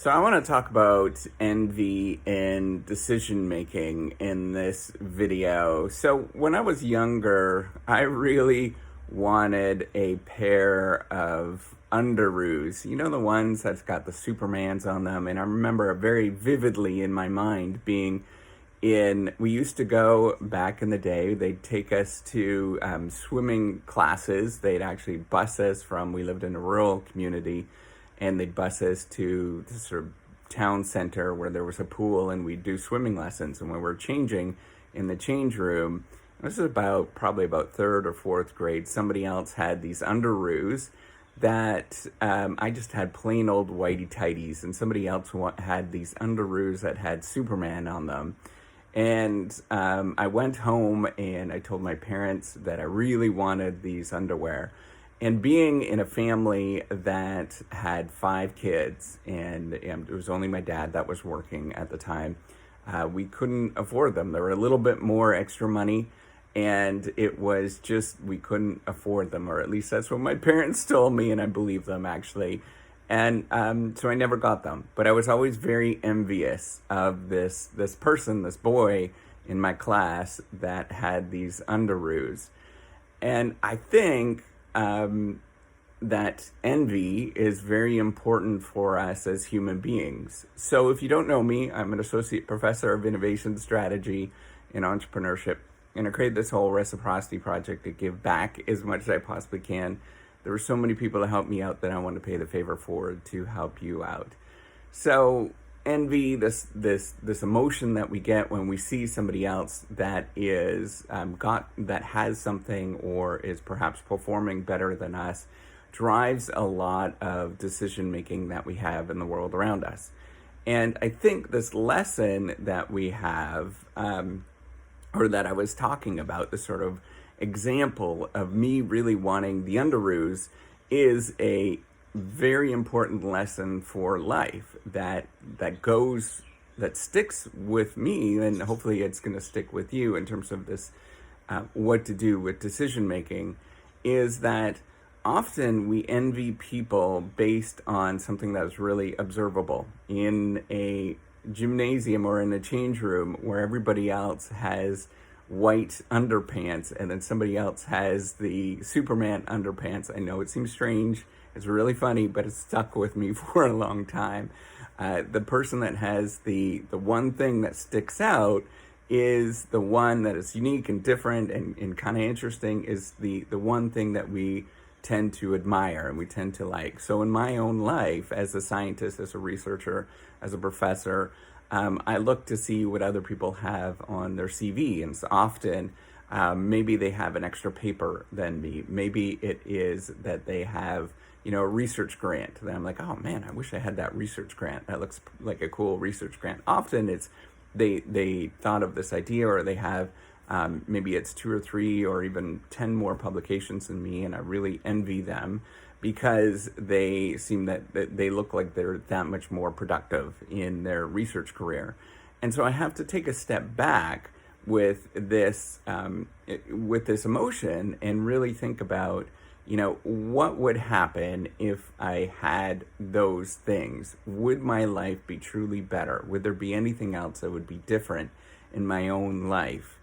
So I want to talk about envy and decision making in this video. So when I was younger, I really wanted a pair of UnderRoos. You know, the ones that's got the Supermans on them. And I remember very vividly in my mind being we used to go back in the day, they'd take us to swimming classes. They'd actually bus us we lived in a rural community, and they'd bus us to the sort of town center where there was a pool, and we'd do swimming lessons. And when we were changing in the change room, this is probably about third or fourth grade, somebody else had these UnderRoos that I just had plain old whitey tighties, and somebody else had these UnderRoos that had Superman on them. And I went home and I told my parents that I really wanted these underwear. And being in a family that had 5 kids, and it was only my dad that was working at the time, we couldn't afford them. They were a little bit more extra money, and it was just, we couldn't afford them, or at least that's what my parents told me, and I believe them actually. And so I never got them, but I was always very envious of this boy in my class that had these UnderRoos. And I think that envy is very important for us as human beings. So if you don't know me, I'm an associate professor of innovation strategy and entrepreneurship, and I created this whole reciprocity project to give back as much as I possibly can. There were so many people to help me out that I want to pay the favor forward to help you out. So envy, this emotion that we get when we see somebody else that is that has something or is perhaps performing better than us, drives a lot of decision making that we have in the world around us. And I think this lesson that we have, or that I was talking about, this sort of example of me really wanting the UnderRoos, is a very important lesson for life that sticks with me, and hopefully it's going to stick with you in terms of this what to do with decision making, is that often we envy people based on something that is really observable in a gymnasium or in a change room where everybody else has white underpants and then somebody else has the Superman underpants. I know it seems strange, it's really funny, but it's stuck with me for a long time. The person that has the one thing that sticks out is the one that is unique and different and kind of interesting, is the one thing that we tend to admire and we tend to like. So in my own life, as a scientist, as a researcher, as a professor, I look to see what other people have on their CV, and so often maybe they have an extra paper than me. Maybe it is that they have, a research grant. Then I'm like, oh man, I wish I had that research grant. That looks like a cool research grant. Often it's they thought of this idea, or they have maybe it's 2 or 3 or even 10 more publications than me, and I really envy them, because they seem that they look like they're that much more productive in their research career. And so I have to take a step back with this emotion and really think about, what would happen if I had those things? Would my life be truly better? Would there be anything else that would be different in my own life?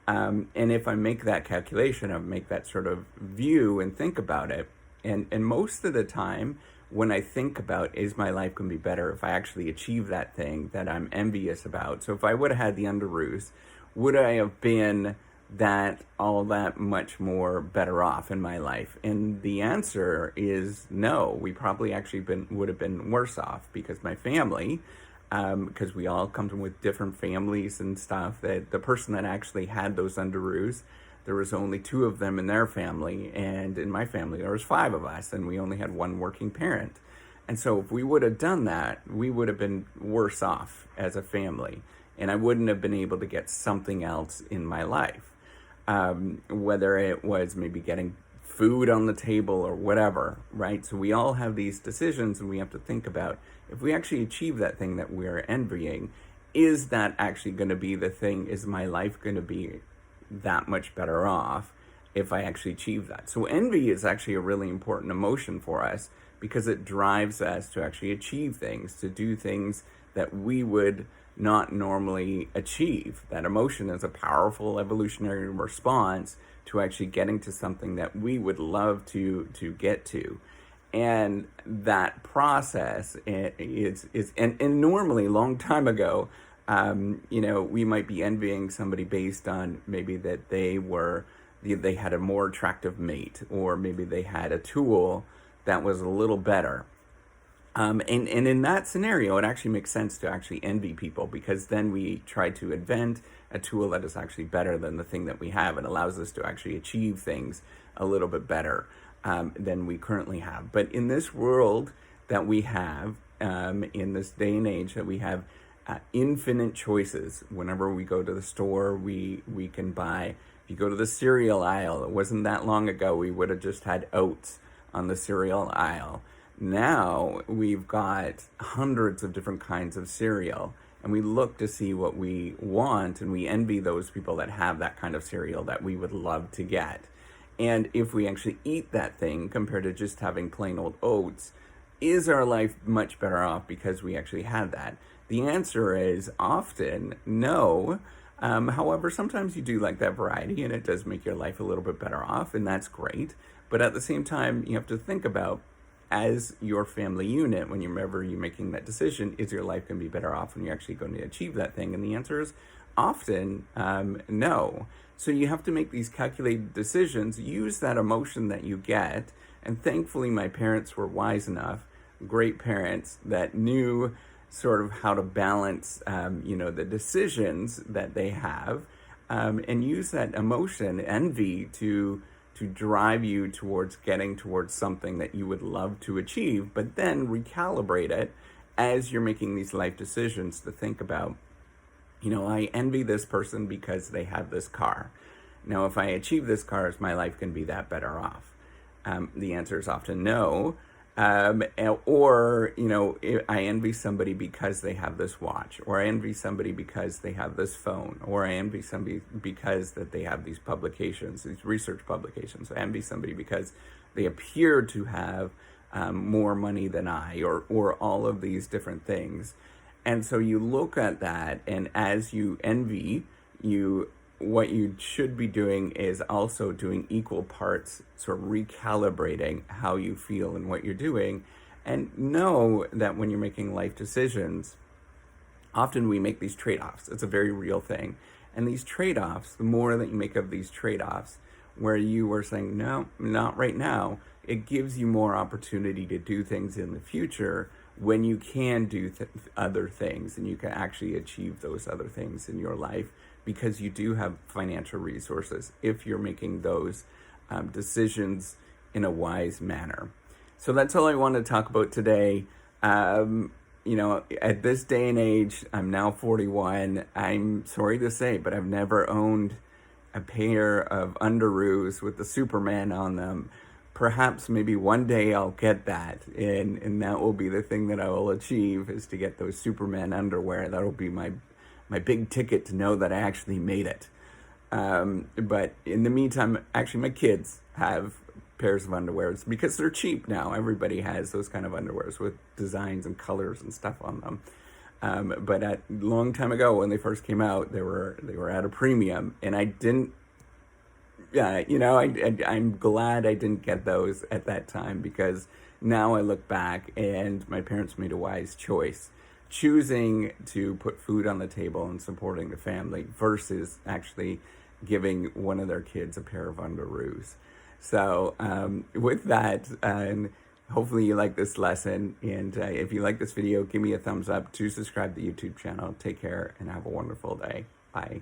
And if I make that calculation, I make that sort of view and think about it, and most of the time when I think about, is my life going to be better if I actually achieve that thing that I'm envious about? So if I would have had the UnderRoos, would I have been all that much more better off in my life? And the answer is no. We probably actually would have been worse off, because my family, because we all come from with different families and stuff, that the person that actually had those UnderRoos, there was only 2 of them in their family, and in my family there was 5 of us, and we only had 1 working parent. And so if we would have done that, we would have been worse off as a family, and I wouldn't have been able to get something else in my life, whether it was maybe getting food on the table or whatever, right? So we all have these decisions, and we have to think about, if we actually achieve that thing that we're envying, is that actually going to be the thing? Is my life going to be that much better off if I actually achieve that? So envy is actually a really important emotion for us, because it drives us to actually achieve things, to do things that we would not normally achieve. That emotion is a powerful evolutionary response to actually getting to something that we would love to get to. And that process is and normally, long time ago, we might be envying somebody based on maybe that they had a more attractive mate, or maybe they had a tool that was a little better. And in that scenario, it actually makes sense to actually envy people, because then we try to invent a tool that is actually better than the thing that we have, and allows us to actually achieve things a little bit better than we currently have. But in this world that we have, in this day and age that we have, infinite choices. Whenever we go to the store, we can buy. If you go to the cereal aisle, it wasn't that long ago we would have just had oats on the cereal aisle. Now we've got hundreds of different kinds of cereal, and we look to see what we want, and we envy those people that have that kind of cereal that we would love to get. And if we actually eat that thing compared to just having plain old oats, is our life much better off because we actually had that? The answer is often no. However, sometimes you do like that variety, and it does make your life a little bit better off, and that's great. But at the same time, you have to think about, as your family unit, whenever you're making that decision, is your life going to be better off when you're actually going to achieve that thing? And the answer is often no. So you have to make these calculated decisions, use that emotion that you get. And thankfully, my parents were wise enough, great parents, that knew sort of how to balance, the decisions that they have, and use that emotion, envy, to drive you towards getting towards something that you would love to achieve, but then recalibrate it as you're making these life decisions to think about, I envy this person because they have this car. Now, if I achieve this car, is my life going to be that better off? The answer is often no. Or, I envy somebody because they have this watch, or I envy somebody because they have this phone, or I envy somebody because that they have these publications, these research publications. I envy somebody because they appear to have more money than I, or all of these different things. And so you look at that, and as you envy, what you should be doing is also doing equal parts, sort of recalibrating how you feel and what you're doing. And know that when you're making life decisions, often we make these trade-offs. It's a very real thing. And these trade-offs, the more that you make of these trade-offs, where you are saying, no, not right now, it gives you more opportunity to do things in the future when you can do other things, and you can actually achieve those other things in your life, because you do have financial resources if you're making those decisions in a wise manner. So that's all I want to talk about today. At this day and age, I'm now 41. I'm sorry to say, but I've never owned a pair of UnderRoos with the Superman on them. Perhaps maybe one day I'll get that, and that will be the thing that I will achieve, is to get those Superman underwear. That'll be my big ticket to know that I actually made it. But in the meantime, actually my kids have pairs of underwears because they're cheap now. Everybody has those kind of underwears with designs and colors and stuff on them. But a long time ago, when they first came out, they were at a premium, and I didn't. I'm glad I didn't get those at that time, because now I look back and my parents made a wise choice, choosing to put food on the table and supporting the family versus actually giving one of their kids a pair of UnderRoos. So with that, hopefully you like this lesson. And if you like this video, give me a thumbs up. Do subscribe to the YouTube channel. Take care and have a wonderful day. Bye.